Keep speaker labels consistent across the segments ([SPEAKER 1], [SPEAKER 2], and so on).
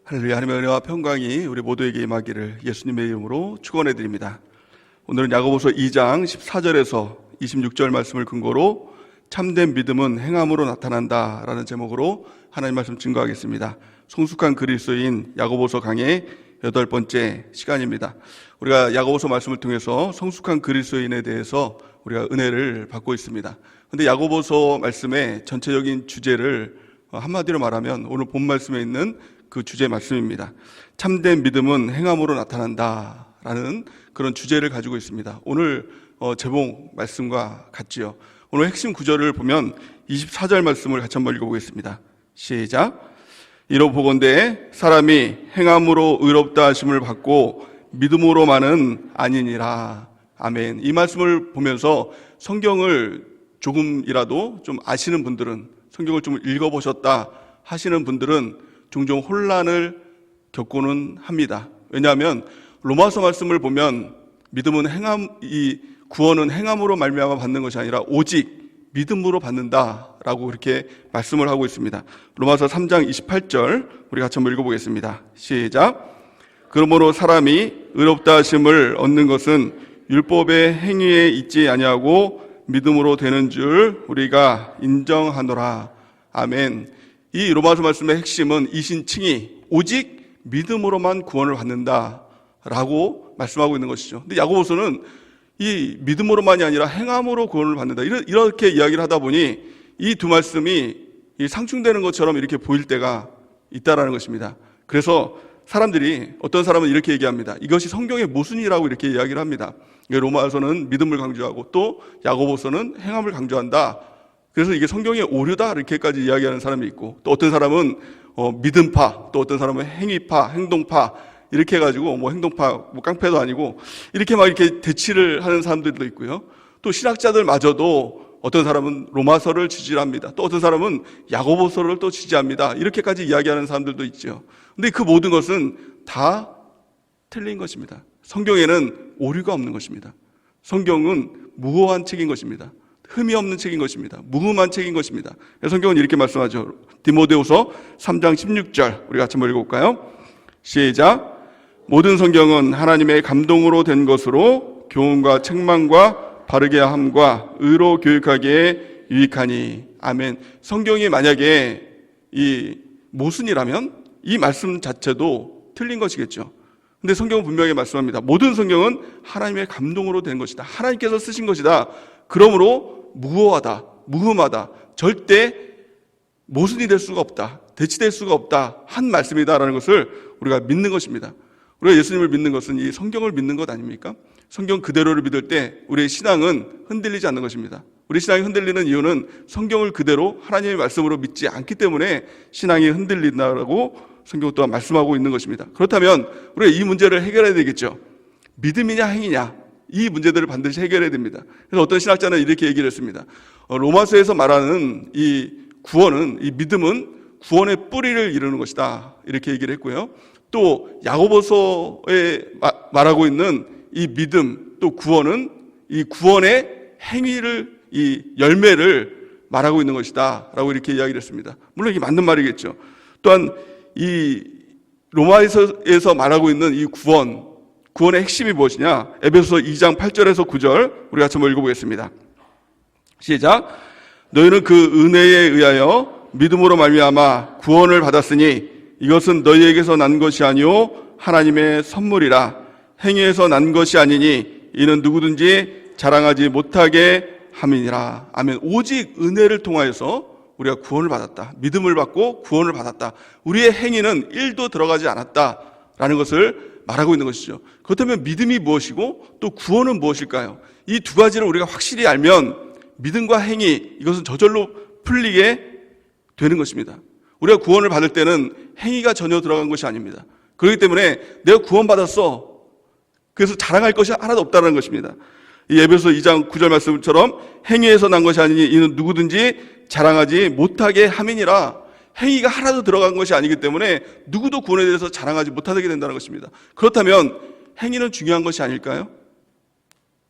[SPEAKER 1] 할렐루야. 하나님의 은혜와 평강이 우리 모두에게 임하기를 예수님의 이름으로 축원해 드립니다. 오늘은 야고보서 2장 14절에서 26절 말씀을 근거로 참된 믿음은 행함으로 나타난다 라는 제목으로 하나님 말씀 증거하겠습니다. 성숙한 그리스도인 야고보서 강의 8번째 시간입니다. 우리가 야고보서 말씀을 통해서 성숙한 그리스도인에 대해서 우리가 은혜를 받고 있습니다. 그런데 야고보서 말씀의 전체적인 주제를 한마디로 말하면 오늘 본 말씀에 있는 그 주제 말씀입니다. 참된 믿음은 행함으로 나타난다 라는 그런 주제를 가지고 있습니다. 오늘 제목 말씀과 같지요. 오늘 핵심 구절을 보면 24절 말씀을 같이 한번 읽어보겠습니다. 시작. 이로보건대 사람이 행함으로 의롭다 하심을 받고 믿음으로만은 아니니라. 아멘. 이 말씀을 보면서 성경을 조금이라도 좀 아시는 분들은, 성경을 좀 읽어보셨다 하시는 분들은 종종 혼란을 겪고는 합니다. 왜냐하면 로마서 말씀을 보면 믿음은 이 구원은 행함으로 말미암아 받는 것이 아니라 오직 믿음으로 받는다라고 그렇게 말씀을 하고 있습니다. 로마서 3장 28절 우리 같이 한번 읽어보겠습니다. 시작. 그러므로 사람이 의롭다 하심을 얻는 것은 율법의 행위에 있지 아니하고 믿음으로 되는 줄 우리가 인정하노라. 아멘. 이 로마서 말씀의 핵심은 이신칭이 오직 믿음으로만 구원을 받는다라고 말씀하고 있는 것이죠. 근데 야고보서는 이 믿음으로만이 아니라 행함으로 구원을 받는다 이렇게 이야기를 하다 보니 이 두 말씀이 상충되는 것처럼 이렇게 보일 때가 있다라는 것입니다. 그래서 사람들이, 어떤 사람은 이렇게 얘기합니다. 이것이 성경의 모순이라고 이렇게 이야기를 합니다. 로마서는 믿음을 강조하고 또 야고보서는 행함을 강조한다. 그래서 이게 성경의 오류다 이렇게까지 이야기하는 사람이 있고, 또 어떤 사람은 믿음파, 또 어떤 사람은 행위파, 행동파 이렇게 해가지고 행동파 깡패도 아니고 이렇게 막 이렇게 대치를 하는 사람들도 있고요. 또 신학자들마저도 어떤 사람은 로마서를 지지합니다. 또 어떤 사람은 야고보서를 또 지지합니다. 이렇게까지 이야기하는 사람들도 있죠. 근데 그 모든 것은 다 틀린 것입니다. 성경에는 오류가 없는 것입니다. 성경은 무호한 책인 것입니다. 흠이 없는 책인 것입니다. 무흠한 책인 것입니다. 성경은 이렇게 말씀하죠. 디모데후서 3장 16절 우리 같이 한번 읽어볼까요? 시작. 모든 성경은 하나님의 감동으로 된 것으로 교훈과 책망과 바르게 함과 의로 교육하기에 유익하니. 아멘. 성경이 만약에 이 모순이라면 이 말씀 자체도 틀린 것이겠죠. 근데 성경은 분명히 말씀합니다. 모든 성경은 하나님의 감동으로 된 것이다. 하나님께서 쓰신 것이다. 그러므로 무호하다, 무흠하다, 절대 모순이 될 수가 없다, 대치될 수가 없다 한 말씀이다라는 것을 우리가 믿는 것입니다. 우리가 예수님을 믿는 것은 이 성경을 믿는 것 아닙니까? 성경 그대로를 믿을 때 우리의 신앙은 흔들리지 않는 것입니다. 우리 신앙이 흔들리는 이유는 성경을 그대로 하나님의 말씀으로 믿지 않기 때문에 신앙이 흔들린다라고 성경 또한 말씀하고 있는 것입니다. 그렇다면 우리가 이 문제를 해결해야 되겠죠. 믿음이냐 행위냐, 이 문제들을 반드시 해결해야 됩니다. 그래서 어떤 신학자는 이렇게 얘기를 했습니다. 로마서에서 말하는 이 구원은, 이 믿음은 구원의 뿌리를 이루는 것이다 이렇게 얘기를 했고요. 또 야고보서에 말하고 있는 이 믿음, 또 구원은 이 구원의 행위를, 이 열매를 말하고 있는 것이다 라고 이렇게 이야기를 했습니다. 물론 이게 맞는 말이겠죠. 또한 이 로마서에서 말하고 있는 이 구원의 핵심이 무엇이냐? 에베소서 2장 8절에서 9절 우리 같이 한번 읽어보겠습니다. 시작. 너희는 그 은혜에 의하여 믿음으로 말미암아 구원을 받았으니 이것은 너희에게서 난 것이 아니요 하나님의 선물이라. 행위에서 난 것이 아니니 이는 누구든지 자랑하지 못하게 함이니라. 아멘. 오직 은혜를 통하여서 우리가 구원을 받았다. 믿음을 받고 구원을 받았다. 우리의 행위는 1도 들어가지 않았다라는 것을 말하고 있는 것이죠. 그렇다면 믿음이 무엇이고 또 구원은 무엇일까요? 이 두 가지를 우리가 확실히 알면 믿음과 행위, 이것은 저절로 풀리게 되는 것입니다. 우리가 구원을 받을 때는 행위가 전혀 들어간 것이 아닙니다. 그렇기 때문에 내가 구원받았어, 그래서 자랑할 것이 하나도 없다는 것입니다. 이 에베소 2장 9절 말씀처럼 행위에서 난 것이 아니니 이는 누구든지 자랑하지 못하게 함이니라. 행위가 하나도 들어간 것이 아니기 때문에 누구도 구원에 대해서 자랑하지 못하게 된다는 것입니다. 그렇다면 행위는 중요한 것이 아닐까요?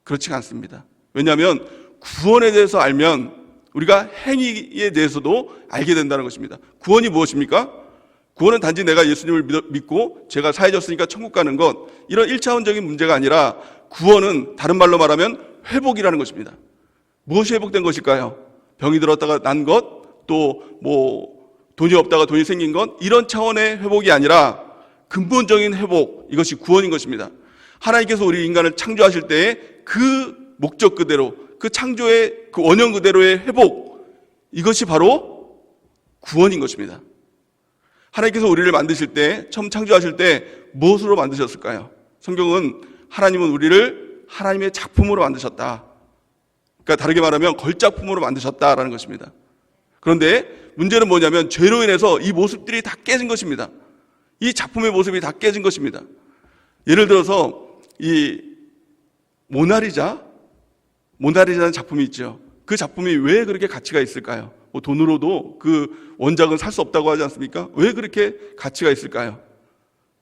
[SPEAKER 1] 그렇지가 않습니다. 왜냐하면 구원에 대해서 알면 우리가 행위에 대해서도 알게 된다는 것입니다. 구원이 무엇입니까? 구원은 단지 내가 예수님을 믿고 죄가 사해졌으니까 천국 가는 것, 이런 1차원적인 문제가 아니라 구원은 다른 말로 말하면 회복이라는 것입니다. 무엇이 회복된 것일까요? 병이 들었다가 난 것, 또 돈이 없다가 돈이 생긴 것, 이런 차원의 회복이 아니라 근본적인 회복, 이것이 구원인 것입니다. 하나님께서 우리 인간을 창조하실 때에 그 목적 그대로, 그 창조의 그 원형 그대로의 회복, 이것이 바로 구원인 것입니다. 하나님께서 우리를 만드실 때, 처음 창조하실 때 무엇으로 만드셨을까요? 성경은 하나님은 우리를 하나님의 작품으로 만드셨다. 그러니까 다르게 말하면 걸작품으로 만드셨다라는 것입니다. 그런데 문제는 뭐냐면 죄로 인해서 이 모습들이 다 깨진 것입니다. 이 작품의 모습이 다 깨진 것입니다. 예를 들어서 이 모나리자라는 작품이 있죠. 그 작품이 왜 그렇게 가치가 있을까요? 돈으로도 그 원작은 살 수 없다고 하지 않습니까? 왜 그렇게 가치가 있을까요?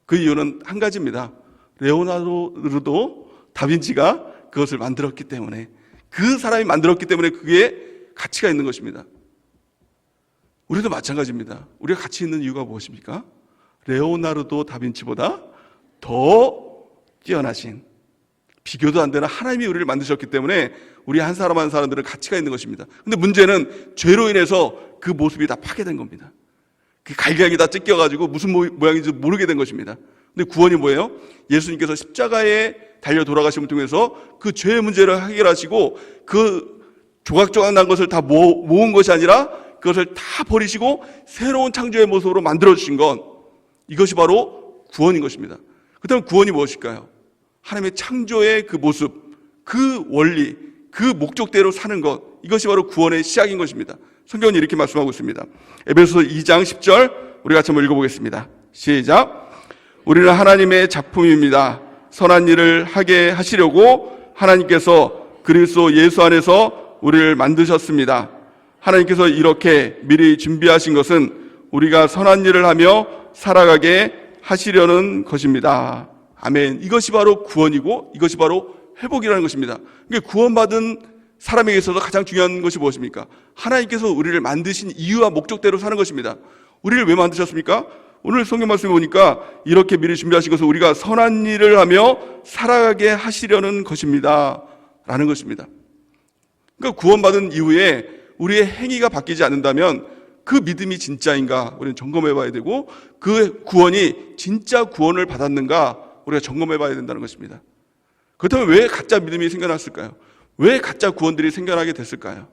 [SPEAKER 1] 그 이유는 한 가지입니다. 레오나르도 다빈치가 그것을 만들었기 때문에, 그 사람이 만들었기 때문에 그게 가치가 있는 것입니다. 우리도 마찬가지입니다. 우리가 가치 있는 이유가 무엇입니까? 레오나르도 다빈치보다 더 뛰어나신, 비교도 안 되는 하나님이 우리를 만드셨기 때문에 우리 한 사람 한 사람들은 가치가 있는 것입니다. 근데 문제는 죄로 인해서 그 모습이 다 파괴된 겁니다. 그 갈기갈기 다 찢겨가지고 무슨 모양인지 모르게 된 것입니다. 근데 구원이 뭐예요? 예수님께서 십자가에 달려 돌아가심을 통해서 그 죄의 문제를 해결하시고 그 조각조각 난 것을 다 모은 것이 아니라 그것을 다 버리시고 새로운 창조의 모습으로 만들어주신 것, 이것이 바로 구원인 것입니다. 그렇다면 구원이 무엇일까요? 하나님의 창조의 그 모습, 그 원리, 그 목적대로 사는 것, 이것이 바로 구원의 시작인 것입니다. 성경은 이렇게 말씀하고 있습니다. 에베소서 2장 10절 우리 같이 한번 읽어보겠습니다. 시작. 우리는 하나님의 작품입니다. 선한 일을 하게 하시려고 하나님께서 그리스도 예수 안에서 우리를 만드셨습니다. 하나님께서 이렇게 미리 준비하신 것은 우리가 선한 일을 하며 살아가게 하시려는 것입니다. 아멘. 이것이 바로 구원이고 이것이 바로 회복이라는 것입니다. 그러니까 구원받은 사람에게 있어서 가장 중요한 것이 무엇입니까? 하나님께서 우리를 만드신 이유와 목적대로 사는 것입니다. 우리를 왜 만드셨습니까? 오늘 성경 말씀에 보니까 이렇게 미리 준비하신 것은 우리가 선한 일을 하며 살아가게 하시려는 것입니다 라는 것입니다. 그러니까 구원받은 이후에 우리의 행위가 바뀌지 않는다면 그 믿음이 진짜인가 우리는 점검해 봐야 되고, 그 구원이 진짜 구원을 받았는가 우리가 점검해 봐야 된다는 것입니다. 그렇다면 왜 가짜 믿음이 생겨났을까요? 왜 가짜 구원들이 생겨나게 됐을까요?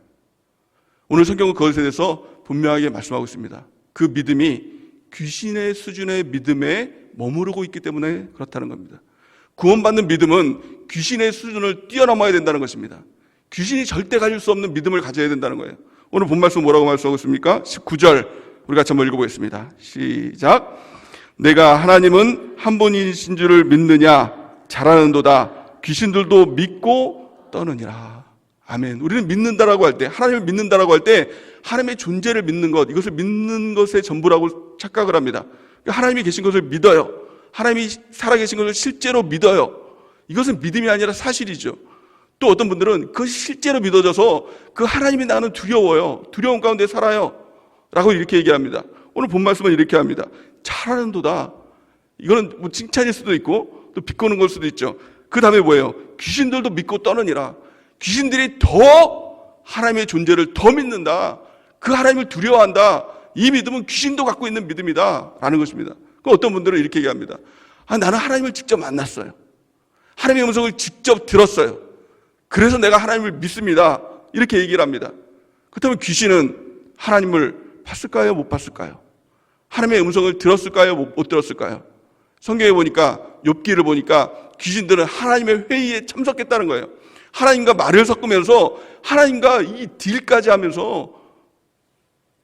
[SPEAKER 1] 오늘 성경은 그것에 대해서 분명하게 말씀하고 있습니다. 그 믿음이 귀신의 수준의 믿음에 머무르고 있기 때문에 그렇다는 겁니다. 구원받는 믿음은 귀신의 수준을 뛰어넘어야 된다는 것입니다. 귀신이 절대 가질 수 없는 믿음을 가져야 된다는 거예요. 오늘 본 말씀 뭐라고 말씀하고 있습니까? 19절 우리 같이 한번 읽어보겠습니다. 시작. 내가 하나님은 한 분이신 줄을 믿느냐? 잘하는도다. 귀신들도 믿고 떠느니라. 아멘. 우리는 믿는다라고 할 때, 하나님을 믿는다라고 할 때 하나님의 존재를 믿는 것, 이것을 믿는 것의 전부라고 착각을 합니다. 하나님이 계신 것을 믿어요. 하나님이 살아계신 것을 실제로 믿어요. 이것은 믿음이 아니라 사실이죠. 또 어떤 분들은 그것이 실제로 믿어져서 그 하나님이 나는 두려워요. 두려움 가운데 살아요 라고 이렇게 얘기합니다. 오늘 본 말씀은 이렇게 합니다. 잘하는도다. 이거는 뭐 칭찬일 수도 있고 또 비꼬는 걸 수도 있죠. 그 다음에 뭐예요? 귀신들도 믿고 떠느니라. 귀신들이 더 하나님의 존재를 더 믿는다. 그 하나님을 두려워한다. 이 믿음은 귀신도 갖고 있는 믿음이다 라는 것입니다. 그 어떤 분들은 이렇게 얘기합니다. 나는 하나님을 직접 만났어요. 하나님의 음성을 직접 들었어요. 그래서 내가 하나님을 믿습니다. 이렇게 얘기를 합니다. 그렇다면 귀신은 하나님을 봤을까요? 못 봤을까요? 하나님의 음성을 들었을까요? 못 들었을까요? 성경에 보니까, 욥기를 보니까 귀신들은 하나님의 회의에 참석했다는 거예요. 하나님과 말을 섞으면서 하나님과 이 딜까지 하면서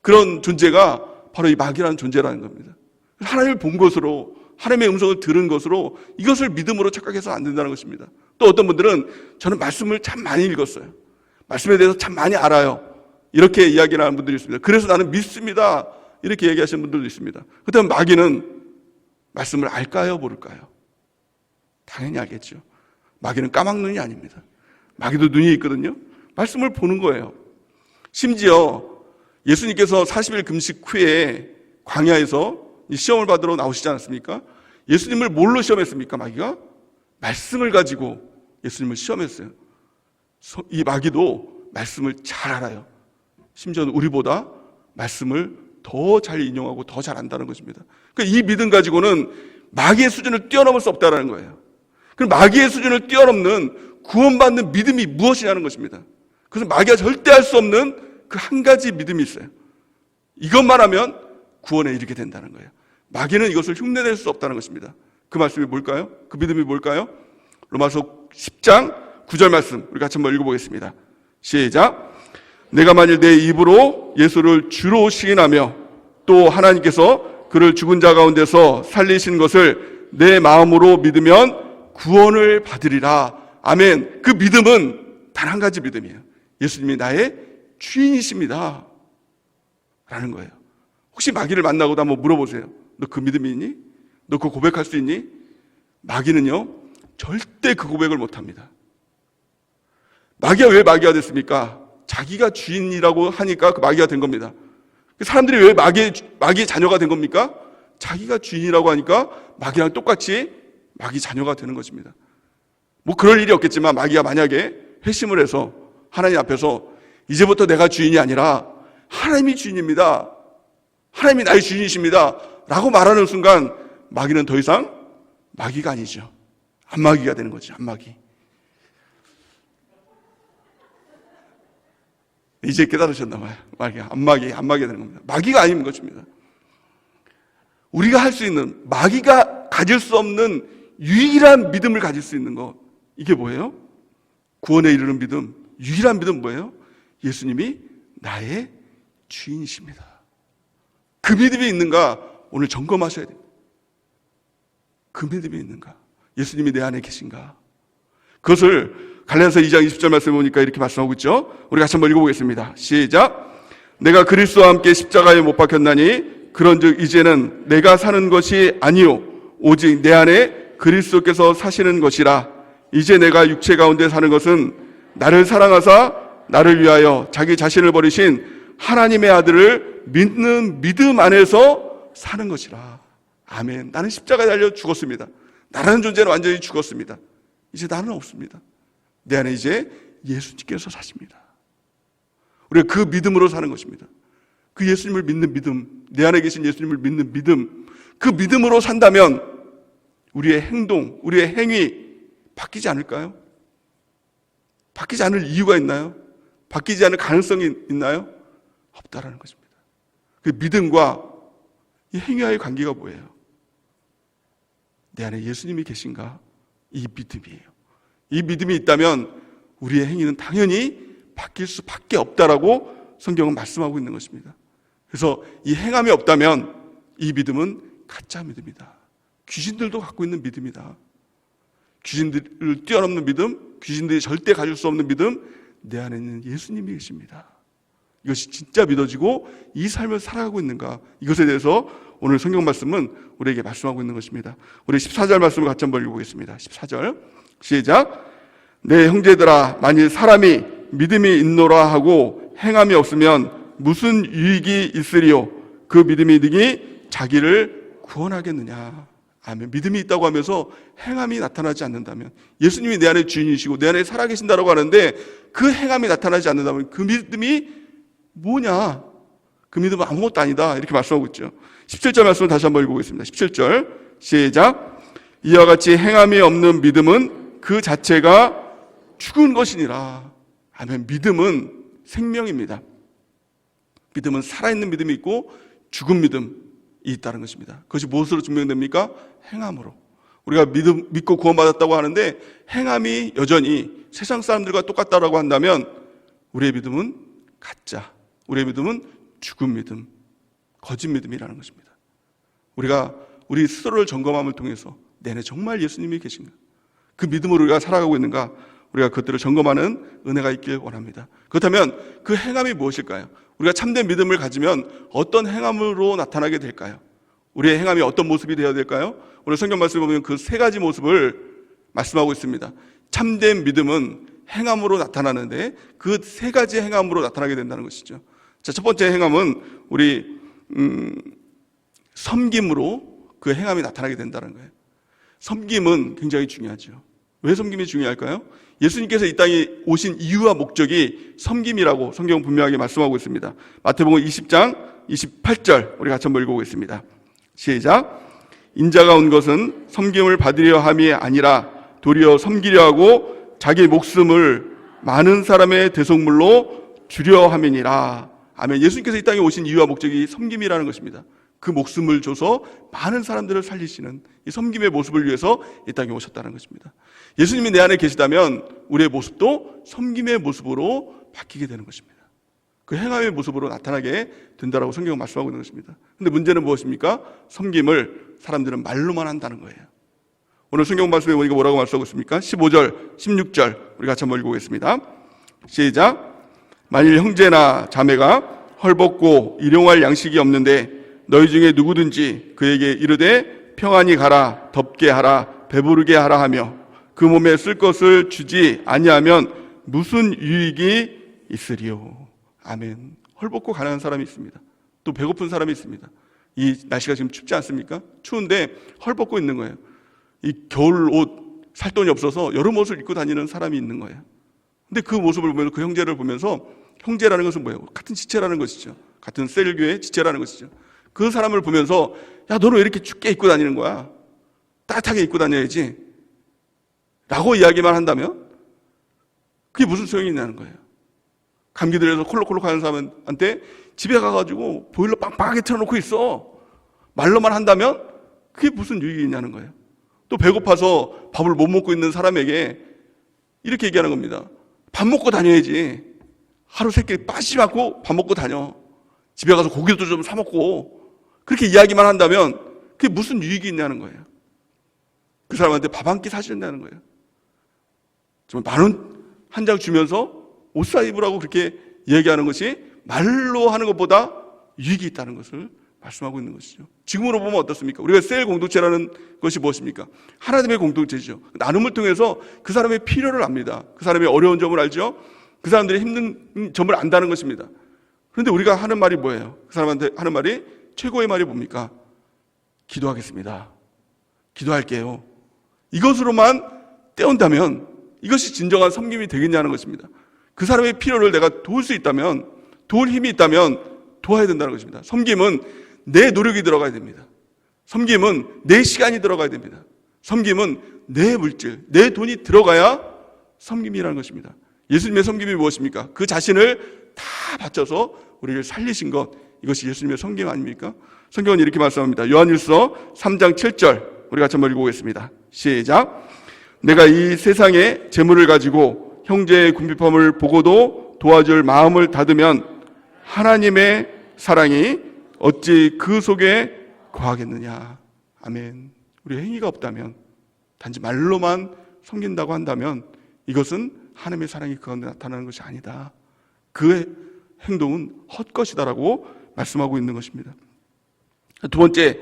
[SPEAKER 1] 그런 존재가 바로 이 마귀라는 존재라는 겁니다. 하나님을 본 것으로, 하나님의 음성을 들은 것으로 이것을 믿음으로 착각해서 안 된다는 것입니다. 또 어떤 분들은 저는 말씀을 참 많이 읽었어요. 말씀에 대해서 참 많이 알아요. 이렇게 이야기를 하는 분들이 있습니다. 그래서 나는 믿습니다. 이렇게 얘기하시는 분들도 있습니다. 그렇다면 마귀는 말씀을 알까요? 모를까요? 당연히 알겠죠. 마귀는 까막눈이 아닙니다. 마귀도 눈이 있거든요. 말씀을 보는 거예요. 심지어 예수님께서 40일 금식 후에 광야에서 이 시험을 받으러 나오시지 않았습니까? 예수님을 뭘로 시험했습니까? 마귀가? 말씀을 가지고 예수님을 시험했어요. 이 마귀도 말씀을 잘 알아요. 심지어는 우리보다 말씀을 더 잘 인용하고 더 잘 안다는 것입니다. 그러니까 이 믿음 가지고는 마귀의 수준을 뛰어넘을 수 없다는 거예요. 그럼 마귀의 수준을 뛰어넘는 구원받는 믿음이 무엇이냐는 것입니다. 그래서 마귀가 절대 할 수 없는 그 한 가지 믿음이 있어요. 이것만 하면 구원에 이르게 된다는 거예요. 마귀는 이것을 흉내낼 수 없다는 것입니다. 그 말씀이 뭘까요? 그 믿음이 뭘까요? 로마서 10장 9절 말씀 우리 같이 한번 읽어보겠습니다. 시작. 내가 만일 내 입으로 예수를 주로 시인하며 또 하나님께서 그를 죽은 자 가운데서 살리신 것을 내 마음으로 믿으면 구원을 받으리라. 아멘. 그 믿음은 단 한 가지 믿음이에요. 예수님이 나의 주인이십니다 라는 거예요. 혹시 마귀를 만나고도 한번 물어보세요. 너 그 믿음이 있니? 너 그거 고백할 수 있니? 마귀는요 절대 그 고백을 못합니다. 마귀가 왜 마귀가 됐습니까? 자기가 주인이라고 하니까 그 마귀가 된 겁니다. 사람들이 왜 마귀의 자녀가 된 겁니까? 자기가 주인이라고 하니까 마귀랑 똑같이 마귀 자녀가 되는 것입니다. 뭐 그럴 일이 없겠지만 마귀가 만약에 회심을 해서 하나님 앞에서 이제부터 내가 주인이 아니라 하나님이 주인입니다, 하나님이 나의 주인이십니다 라고 말하는 순간 마귀는 더 이상 마귀가 아니죠. 안마귀가 되는 거죠. 안마귀. 이제 깨달으셨나 봐요. 안마귀가 되는 겁니다. 마귀가 아닌 것입니다. 우리가 할 수 있는, 마귀가 가질 수 없는 유일한 믿음을 가질 수 있는 것, 이게 뭐예요? 구원에 이르는 믿음, 유일한 믿음 뭐예요? 예수님이 나의 주인이십니다. 그 믿음이 있는가 오늘 점검하셔야 됩니다. 그 믿음이 있는가? 예수님이 내 안에 계신가? 그것을 갈라디아서 2장 20절 말씀에 보니까 이렇게 말씀하고 있죠. 우리 같이 한번 읽어보겠습니다. 시작. 내가 그리스도와 함께 십자가에 못 박혔나니 그런즉 이제는 내가 사는 것이 아니요 오직 내 안에 그리스도께서 사시는 것이라. 이제 내가 육체 가운데 사는 것은 나를 사랑하사 나를 위하여 자기 자신을 버리신 하나님의 아들을 믿는 믿음 안에서 사는 것이라. 아멘. 나는 십자가에 달려 죽었습니다. 나라는 존재는 완전히 죽었습니다. 이제 나는 없습니다. 내 안에 이제 예수님께서 사십니다. 우리가 그 믿음으로 사는 것입니다. 그 예수님을 믿는 믿음, 내 안에 계신 예수님을 믿는 믿음, 그 믿음으로 산다면 우리의 행동, 우리의 행위 바뀌지 않을까요? 바뀌지 않을 이유가 있나요? 바뀌지 않을 가능성이 있나요? 없다라는 것입니다. 그 믿음과 이 행위와의 관계가 뭐예요? 내 안에 예수님이 계신가? 이 믿음이에요. 이 믿음이 있다면 우리의 행위는 당연히 바뀔 수밖에 없다라고 성경은 말씀하고 있는 것입니다. 그래서 이 행함이 없다면 이 믿음은 가짜 믿음이다. 귀신들도 갖고 있는 믿음이다. 귀신들을 뛰어넘는 믿음, 귀신들이 절대 가질 수 없는 믿음, 내 안에 있는 예수님이 계십니다. 이것이 진짜 믿어지고 이 삶을 살아가고 있는가, 이것에 대해서 오늘 성경 말씀은 우리에게 말씀하고 있는 것입니다. 우리 14절 말씀을 같이 한번 읽어보겠습니다. 14절 시작. 내 형제들아, 만일 사람이 믿음이 있노라 하고 행함이 없으면 무슨 유익이 있으리요? 그 믿음이 능히 자기를 구원하겠느냐. 아멘. 믿음이 있다고 하면서 행함이 나타나지 않는다면, 예수님이 내 안에 주인이시고 내 안에 살아계신다라고 하는데 그 행함이 나타나지 않는다면 그 믿음이 뭐냐? 그 믿음은 아무것도 아니다. 이렇게 말씀하고 있죠. 17절 말씀을 다시 한번 읽어보겠습니다. 17절 시작. 이와 같이 행함이 없는 믿음은 그 자체가 죽은 것이니라. 아멘. 믿음은 생명입니다. 믿음은 살아있는 믿음이 있고 죽은 믿음이 있다는 것입니다. 그것이 무엇으로 증명됩니까? 행함으로. 우리가 믿고 구원받았다고 하는데 행함이 여전히 세상 사람들과 똑같다라고 한다면 우리의 믿음은 가짜, 우리의 믿음은 죽은 믿음, 거짓 믿음이라는 것입니다. 우리가 우리 스스로를 점검함을 통해서 내 안에 정말 예수님이 계신가, 그 믿음으로 우리가 살아가고 있는가, 우리가 그것들을 점검하는 은혜가 있길 원합니다. 그렇다면 그 행함이 무엇일까요? 우리가 참된 믿음을 가지면 어떤 행함으로 나타나게 될까요? 우리의 행함이 어떤 모습이 되어야 될까요? 오늘 성경 말씀을 보면 그 세 가지 모습을 말씀하고 있습니다. 참된 믿음은 행함으로 나타나는데 그 세 가지 행함으로 나타나게 된다는 것이죠. 자, 첫 번째 행함은 우리 섬김으로 그 행함이 나타나게 된다는 거예요. 섬김은 굉장히 중요하죠. 왜 섬김이 중요할까요? 예수님께서 이 땅에 오신 이유와 목적이 섬김이라고 성경은 분명하게 말씀하고 있습니다. 마태복음 20장 28절 우리 같이 한번 읽어보겠습니다. 시작. 인자가 온 것은 섬김을 받으려 함이 아니라 도리어 섬기려 하고 자기 목숨을 많은 사람의 대속물로 주려 함이니라. 아멘. 예수님께서 이 땅에 오신 이유와 목적이 섬김이라는 것입니다. 그 목숨을 줘서 많은 사람들을 살리시는 이 섬김의 모습을 위해서 이 땅에 오셨다는 것입니다. 예수님이 내 안에 계시다면 우리의 모습도 섬김의 모습으로 바뀌게 되는 것입니다. 그 행함의 모습으로 나타나게 된다라고 성경은 말씀하고 있는 것입니다. 그런데 문제는 무엇입니까? 섬김을 사람들은 말로만 한다는 거예요. 오늘 성경 말씀에 보니까 뭐라고 말씀하고 있습니까? 15절, 16절 우리 같이 한번 읽어보겠습니다. 시작. 만일 형제나 자매가 헐벗고 일용할 양식이 없는데 너희 중에 누구든지 그에게 이르되 평안히 가라, 덥게 하라, 배부르게 하라 하며 그 몸에 쓸 것을 주지 아니하면 무슨 유익이 있으리요. 아멘. 헐벗고 가난한 사람이 있습니다. 또 배고픈 사람이 있습니다. 이 날씨가 지금 춥지 않습니까? 추운데 헐벗고 있는 거예요. 이 겨울 옷 살 돈이 없어서 여름 옷을 입고 다니는 사람이 있는 거예요. 근데 그 모습을 보면서 그 형제를 보면서 형제라는 것은 뭐예요? 같은 지체라는 것이죠. 같은 셀교의 지체라는 것이죠. 그 사람을 보면서 야 너는 왜 이렇게 춥게 입고 다니는 거야? 따뜻하게 입고 다녀야지 라고 이야기만 한다면 그게 무슨 소용이 있냐는 거예요. 감기 들여서 콜록콜록 하는 사람한테 집에 가가지고 보일러 빵빵하게 틀어놓고 있어 말로만 한다면 그게 무슨 유익이 있냐는 거예요. 또 배고파서 밥을 못 먹고 있는 사람에게 이렇게 얘기하는 겁니다. 밥 먹고 다녀야지. 하루 세 끼 빠지지 않고 밥 먹고 다녀. 집에 가서 고기도 좀 사 먹고 그렇게 이야기만 한다면 그게 무슨 유익이 있냐는 거예요. 그 사람한테 밥 한 끼 사준다는 거예요. 정말 만 원 한 장 주면서 옷 사 입으라고 그렇게 얘기하는 것이 말로 하는 것보다 유익이 있다는 것을 말씀하고 있는 것이죠. 지금으로 보면 어떻습니까? 우리가 셀 공동체라는 것이 무엇입니까? 하나님의 공동체죠. 나눔을 통해서 그 사람의 필요를 압니다. 그 사람의 어려운 점을 알죠. 그 사람들의 힘든 점을 안다는 것입니다. 그런데 우리가 하는 말이 뭐예요? 그 사람한테 하는 말이 최고의 말이 뭡니까? 기도하겠습니다. 기도할게요. 이것으로만 떼온다면 이것이 진정한 섬김이 되겠냐는 것입니다. 그 사람의 필요를 내가 도울 수 있다면, 도울 힘이 있다면 도와야 된다는 것입니다. 섬김은 내 노력이 들어가야 됩니다. 섬김은 내 시간이 들어가야 됩니다. 섬김은 내 물질, 내 돈이 들어가야 섬김이라는 것입니다. 예수님의 섬김이 무엇입니까? 그 자신을 다 바쳐서 우리를 살리신 것, 이것이 예수님의 섬김 아닙니까? 성경은 이렇게 말씀합니다. 요한일서 3장 7절 우리 같이 한번 읽어보겠습니다. 시작. 내가 이 세상의 재물을 가지고 형제의 궁핍함을 보고도 도와줄 마음을 닫으면 하나님의 사랑이 어찌 그 속에 거하겠느냐. 아멘. 우리 행위가 없다면, 단지 말로만 섬긴다고 한다면 이것은 하나님의 사랑이 그 가운데 나타나는 것이 아니다. 그 행동은 헛것이다라고 말씀하고 있는 것입니다. 두 번째,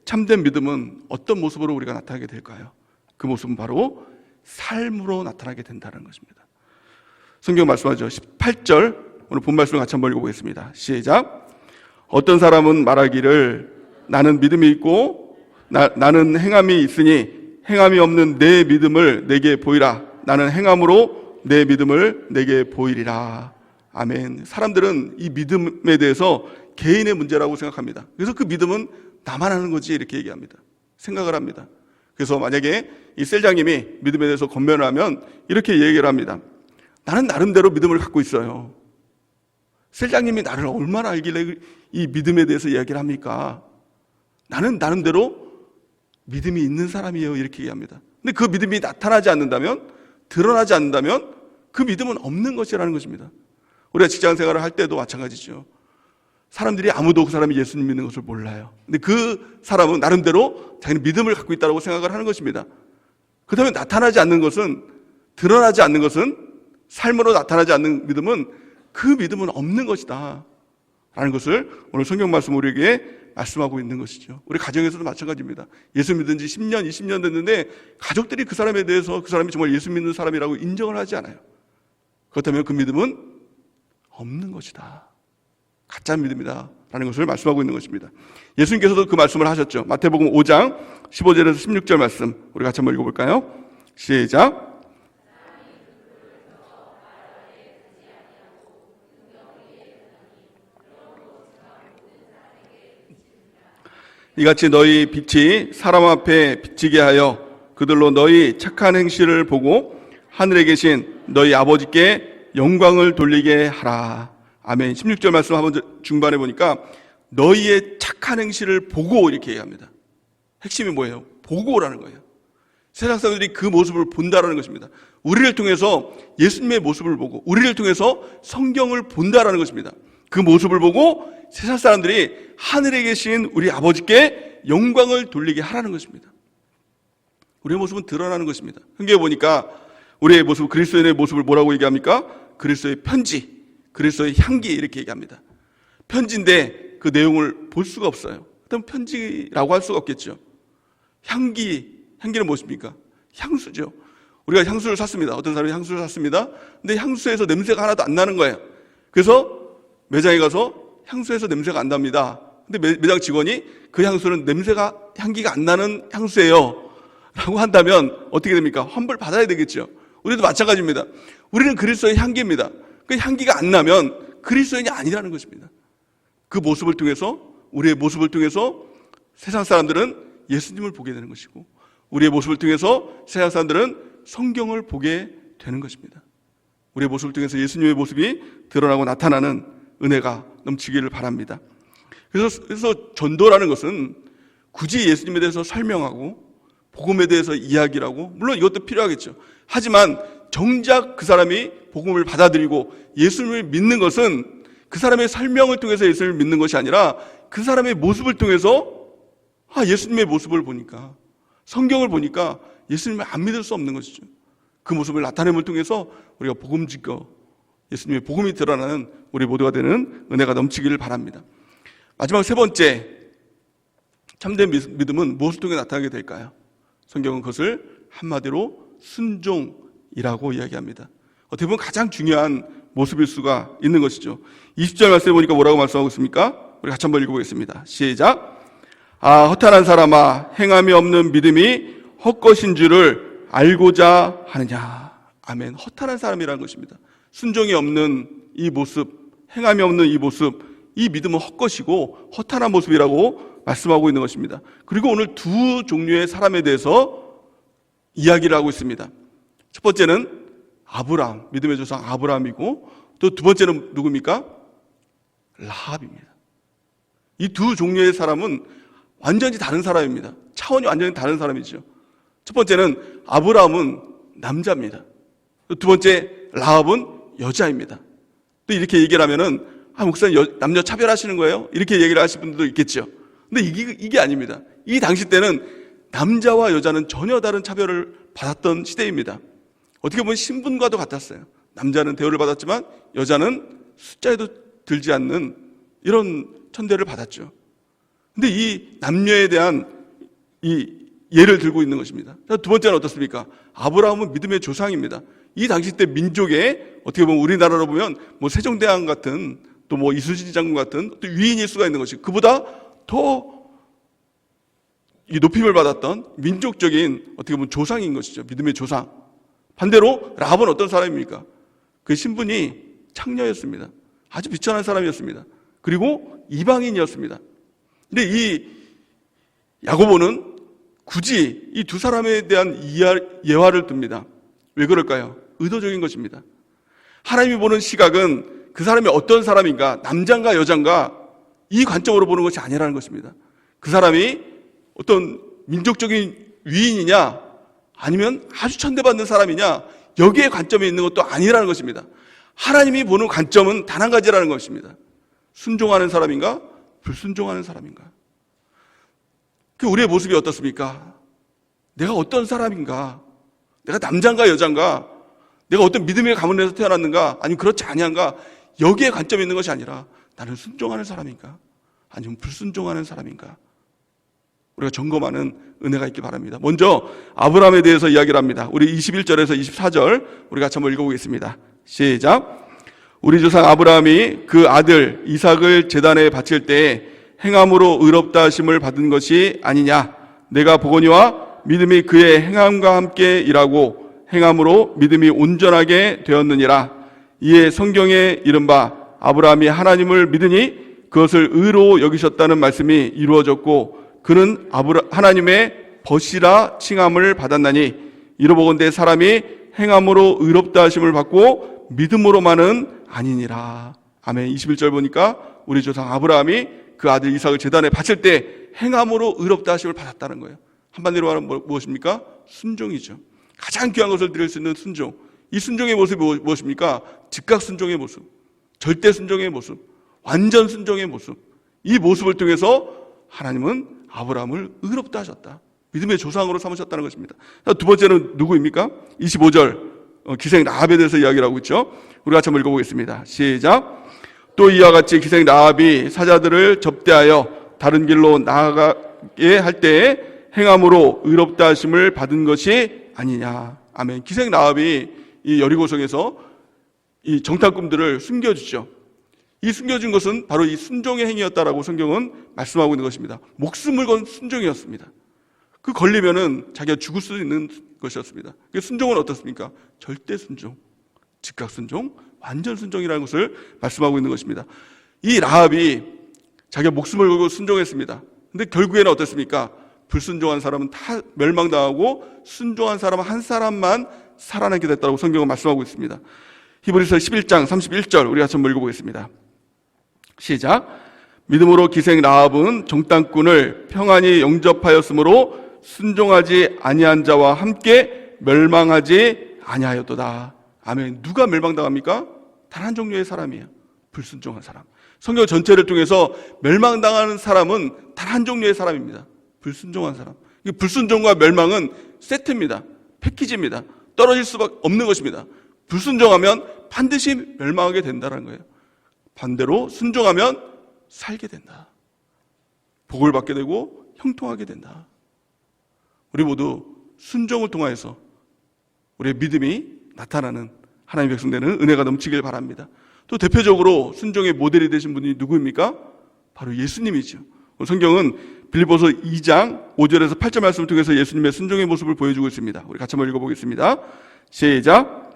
[SPEAKER 1] 참된 믿음은 어떤 모습으로 우리가 나타나게 될까요? 그 모습은 바로 삶으로 나타나게 된다는 것입니다. 성경 말씀하죠. 18절 오늘 본 말씀을 같이 한번 읽어보겠습니다. 시작. 어떤 사람은 말하기를 나는 믿음이 있고 나는 행함이 있으니 행함이 없는 내 믿음을 내게 보이라. 나는 행함으로 내 믿음을 내게 보이리라. 아멘. 사람들은 이 믿음에 대해서 개인의 문제라고 생각합니다. 그래서 그 믿음은 나만 하는 거지 이렇게 얘기합니다. 생각을 합니다. 그래서 만약에 이 셀장님이 믿음에 대해서 권면을 하면 이렇게 얘기를 합니다. 나는 나름대로 믿음을 갖고 있어요. 셀장님이 나를 얼마나 알길래 이 믿음에 대해서 이야기를 합니까? 나는 나름대로 믿음이 있는 사람이에요 이렇게 얘기합니다. 근데 그 믿음이 나타나지 않는다면, 드러나지 않는다면 그 믿음은 없는 것이라는 것입니다. 우리가 직장 생활을 할 때도 마찬가지죠. 사람들이 아무도 그 사람이 예수님 믿는 것을 몰라요. 근데 그 사람은 나름대로 자기는 믿음을 갖고 있다고 생각을 하는 것입니다. 그렇다면 나타나지 않는 것은, 드러나지 않는 것은, 삶으로 나타나지 않는 믿음은 그 믿음은 없는 것이다 라는 것을 오늘 성경 말씀 우리에게 말씀하고 있는 것이죠. 우리 가정에서도 마찬가지입니다. 예수 믿은 지 10년, 20년 됐는데 가족들이 그 사람에 대해서 그 사람이 정말 예수 믿는 사람이라고 인정을 하지 않아요. 그렇다면 그 믿음은 없는 것이다. 가짜 믿음이다 라는 것을 말씀하고 있는 것입니다. 예수님께서도 그 말씀을 하셨죠. 마태복음 5장 15절에서 16절 말씀 우리 같이 한번 읽어볼까요? 시작. 이같이 너희 빛이 사람 앞에 비치게 하여 그들로 너희 착한 행실을 보고 하늘에 계신 너희 아버지께 영광을 돌리게 하라. 아멘. 16절 말씀 한번 중반에 보니까 너희의 착한 행실을 보고 이렇게 얘기합니다. 핵심이 뭐예요? 보고라는 거예요. 세상 사람들이 그 모습을 본다라는 것입니다. 우리를 통해서 예수님의 모습을 보고 우리를 통해서 성경을 본다라는 것입니다. 그 모습을 보고 세상 사람들이 하늘에 계신 우리 아버지께 영광을 돌리게 하라는 것입니다. 우리의 모습은 드러나는 것입니다. 흥계에 보니까 우리의 모습, 그리스도인의 모습을 뭐라고 얘기합니까? 그리스도의 편지, 그리스도의 향기 이렇게 얘기합니다. 편지인데 그 내용을 볼 수가 없어요. 그럼 편지라고 할 수가 없겠죠. 향기는 무엇입니까? 향수죠. 우리가 향수를 샀습니다. 어떤 사람이 향수를 샀습니다. 근데 향수에서 냄새가 하나도 안 나는 거예요. 그래서 매장에 가서 향수에서 냄새가 안 납니다. 근데 매장 직원이 그 향수는 향기가 안 나는 향수예요 라고 한다면 어떻게 됩니까? 환불 받아야 되겠죠. 우리도 마찬가지입니다. 우리는 그리스도의 향기입니다. 그 향기가 안 나면 그리스도인이 아니라는 것입니다. 그 모습을 통해서, 우리의 모습을 통해서 세상 사람들은 예수님을 보게 되는 것이고 우리의 모습을 통해서 세상 사람들은 성경을 보게 되는 것입니다. 우리의 모습을 통해서 예수님의 모습이 드러나고 나타나는 은혜가 넘치기를 바랍니다. 그래서 전도라는 것은 굳이 예수님에 대해서 설명하고 복음에 대해서 이야기를 하고 물론 이것도 필요하겠죠. 하지만 정작 그 사람이 복음을 받아들이고 예수님을 믿는 것은 그 사람의 설명을 통해서 예수님을 믿는 것이 아니라 그 사람의 모습을 통해서 예수님의 모습을 보니까 성경을 보니까 예수님을 안 믿을 수 없는 것이죠. 그 모습을 나타냄을 통해서 우리가 복음 짓고 예수님의 복음이 드러나는 우리 모두가 되는 은혜가 넘치기를 바랍니다. 마지막 세 번째, 참된 믿음은 무엇을 통해 나타나게 될까요? 성경은 그것을 한마디로 순종이라고 이야기합니다. 어떻게 보면 가장 중요한 모습일 수가 있는 것이죠. 20절 말씀해 보니까 뭐라고 말씀하고 있습니까? 우리 같이 한번 읽어보겠습니다. 시작. 허탄한 사람아, 행함이 없는 믿음이 헛것인 줄을 알고자 하느냐. 아멘. 허탄한 사람이라는 것입니다. 순종이 없는 이 모습, 행함이 없는 이 모습, 이 믿음은 헛것이고 허탄한 모습이라고 말씀하고 있는 것입니다. 그리고 오늘 두 종류의 사람에 대해서 이야기를 하고 있습니다. 첫 번째는 아브라함, 믿음의 조상 아브라함이고 또 두 번째는 누굽니까? 라합입니다. 이 두 종류의 사람은 완전히 다른 사람입니다. 차원이 완전히 다른 사람이죠. 첫 번째는 아브라함은 남자입니다. 두 번째 라합은 여자입니다. 또 이렇게 얘기를 하면은 목사님 남녀 차별하시는 거예요? 이렇게 얘기를 하시는 분들도 있겠죠. 근데 이게 아닙니다. 이 당시 때는 남자와 여자는 전혀 다른 차별을 받았던 시대입니다. 어떻게 보면 신분과도 같았어요. 남자는 대우를 받았지만 여자는 숫자에도 들지 않는 이런 천대를 받았죠. 근데 이 남녀에 대한 이 예를 들고 있는 것입니다. 두 번째는 어떻습니까? 아브라함은 믿음의 조상입니다. 이 당시 때 민족에 어떻게 보면 우리나라로 보면 세종대왕 같은 또 이순신 장군 같은 또 위인일 수가 있는 것이 그보다 더 높임을 받았던 민족적인 어떻게 보면 조상인 것이죠. 믿음의 조상. 반대로 라합은 어떤 사람입니까? 그 신분이 창녀였습니다. 아주 비천한 사람이었습니다. 그리고 이방인이었습니다. 근데 이 야고보는 굳이 이 두 사람에 대한 예화를 듭니다. 왜 그럴까요? 의도적인 것입니다. 하나님이 보는 시각은 그 사람이 어떤 사람인가, 남자인가 여자인가 이 관점으로 보는 것이 아니라는 것입니다. 그 사람이 어떤 민족적인 위인이냐 아니면 아주 천대받는 사람이냐 여기에 관점이 있는 것도 아니라는 것입니다. 하나님이 보는 관점은 단 한 가지라는 것입니다. 순종하는 사람인가 불순종하는 사람인가. 우리의 모습이 어떻습니까? 내가 어떤 사람인가, 내가 남자인가 여자인가, 내가 어떤 믿음의 가문에서 태어났는가 아니면 그렇지 아니한가 여기에 관점이 있는 것이 아니라 나는 순종하는 사람인가 아니면 불순종하는 사람인가 우리가 점검하는 은혜가 있길 바랍니다. 먼저 아브라함에 대해서 이야기를 합니다. 우리 21절에서 24절 우리 같이 한번 읽어보겠습니다. 시작. 우리 조상 아브라함이 그 아들 이삭을 제단에 바칠 때에 행함으로 의롭다 하심을 받은 것이 아니냐. 내가 보거니와 믿음이 그의 행함과 함께 일하고 행함으로 믿음이 온전하게 되었느니라. 이에 성경에 이른바 아브라함이 하나님을 믿으니 그것을 의로 여기셨다는 말씀이 이루어졌고 그는 하나님의 벗이라 칭함을 받았나니 이로보건대 사람이 행함으로 의롭다 하심을 받고 믿음으로만은 아니니라. 아멘. 21절 보니까 우리 조상 아브라함이 그 아들 이삭을 제단에 바칠 때 행함으로 의롭다 하심을 받았다는 거예요. 한마디로 말하면 무엇입니까? 순종이죠. 가장 귀한 것을 드릴 수 있는 순종. 이 순종의 모습이 무엇입니까? 즉각 순종의 모습, 절대 순종의 모습, 완전 순종의 모습. 이 모습을 통해서 하나님은 아브라함을 의롭다 하셨다. 믿음의 조상으로 삼으셨다는 것입니다. 두 번째는 누구입니까? 25절 기생 라합에 대해서 이야기를 하고 있죠. 우리 같이 한번 읽어보겠습니다. 시작. 또 이와 같이 기생 라합이 사자들을 접대하여 다른 길로 나아가게 할 때에 행함으로 의롭다 하심을 받은 것이 아니냐. 아멘. 기생 라합이 이 여리고성에서 이 정탐꾼들을 숨겨주죠. 이 숨겨준 것은 바로 이 순종의 행위였다라고 성경은 말씀하고 있는 것입니다. 목숨을 건 순종이었습니다. 그 걸리면은 자기가 죽을 수 있는 것이었습니다. 순종은 어떻습니까? 절대 순종, 즉각 순종, 완전 순종이라는 것을 말씀하고 있는 것입니다. 이 라합이 자기가 목숨을 걸고 순종했습니다. 근데 결국에는 어떻습니까? 불순종한 사람은 다 멸망당하고 순종한 사람 한 사람만 살아나게 됐다고 성경은 말씀하고 있습니다. 히브리서 11장 31절 우리 같이 한번 읽어보겠습니다. 시작. 믿음으로 기생 라합은 정탐꾼을 평안히 영접하였으므로 순종하지 아니한 자와 함께 멸망하지 아니하였도다. 아멘. 누가 멸망당합니까? 단 한 종류의 사람이에요. 불순종한 사람. 성경 전체를 통해서 멸망당하는 사람은 단 한 종류의 사람입니다. 불순종한 사람. 불순종과 멸망은 세트입니다. 패키지입니다. 떨어질 수밖에 없는 것입니다. 불순종하면 반드시 멸망하게 된다는 거예요. 반대로 순종하면 살게 된다. 복을 받게 되고 형통하게 된다. 우리 모두 순종을 통하여서 우리의 믿음이 나타나는 하나님의 백성 되는 은혜가 넘치길 바랍니다. 또 대표적으로 순종의 모델이 되신 분이 누구입니까? 바로 예수님이죠. 성경은 빌립보서 2장 5절에서 8절 말씀을 통해서 예수님의 순종의 모습을 보여주고 있습니다. 우리 같이 한번 읽어보겠습니다. 시작.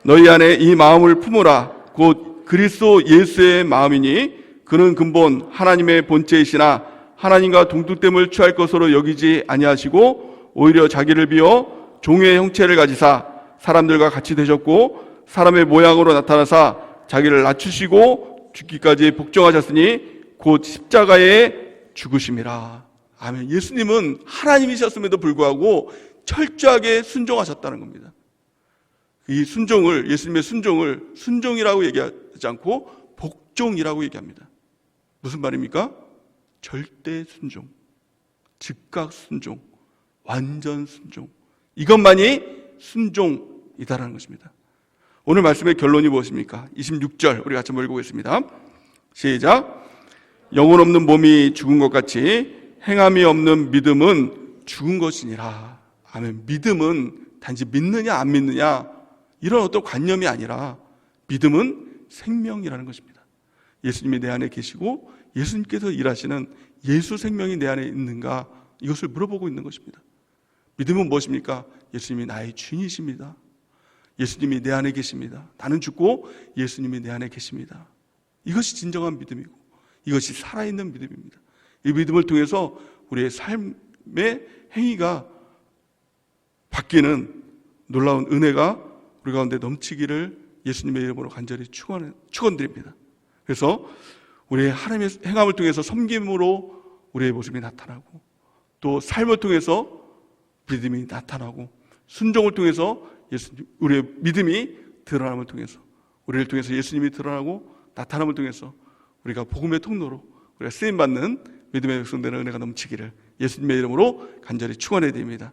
[SPEAKER 1] 너희 안에 이 마음을 품으라. 곧 그리스도 예수의 마음이니 그는 근본 하나님의 본체이시나 하나님과 동등됨을 취할 것으로 여기지 아니하시고 오히려 자기를 비워 종의 형체를 가지사 사람들과 같이 되셨고 사람의 모양으로 나타나사 자기를 낮추시고 죽기까지 복종하셨으니 곧 십자가에 죽으심이라. 아멘. 예수님은 하나님이셨음에도 불구하고 철저하게 순종하셨다는 겁니다. 이 순종을, 예수님의 순종을 순종이라고 얘기하지 않고 복종이라고 얘기합니다. 무슨 말입니까? 절대 순종, 즉각 순종, 완전 순종. 이것만이 순종이다라는 것입니다. 오늘 말씀의 결론이 무엇입니까? 26절 우리 같이 한번 읽어보겠습니다. 시작. 영혼 없는 몸이 죽은 것 같이 행함이 없는 믿음은 죽은 것이니라. 아멘. 믿음은 단지 믿느냐 안 믿느냐 이런 어떤 관념이 아니라 믿음은 생명이라는 것입니다. 예수님이 내 안에 계시고 예수님께서 일하시는 예수 생명이 내 안에 있는가 이것을 물어보고 있는 것입니다. 믿음은 무엇입니까? 예수님이 나의 주인이십니다. 예수님이 내 안에 계십니다. 나는 죽고 예수님이 내 안에 계십니다. 이것이 진정한 믿음이고 이것이 살아있는 믿음입니다. 이 믿음을 통해서 우리의 삶의 행위가 바뀌는 놀라운 은혜가 우리 가운데 넘치기를 예수님의 이름으로 간절히 축원드립니다. 그래서 우리의 하나님의 행함을 통해서 섬김으로 우리의 모습이 나타나고 또 삶을 통해서 믿음이 나타나고 순종을 통해서 우리의 믿음이 드러남을 통해서 우리를 통해서 예수님이 드러나고 나타남을 통해서 우리가 복음의 통로로 우리가 쓰임받는 믿음의 백성되는 은혜가 넘치기를 예수님의 이름으로 간절히 축원해 드립니다.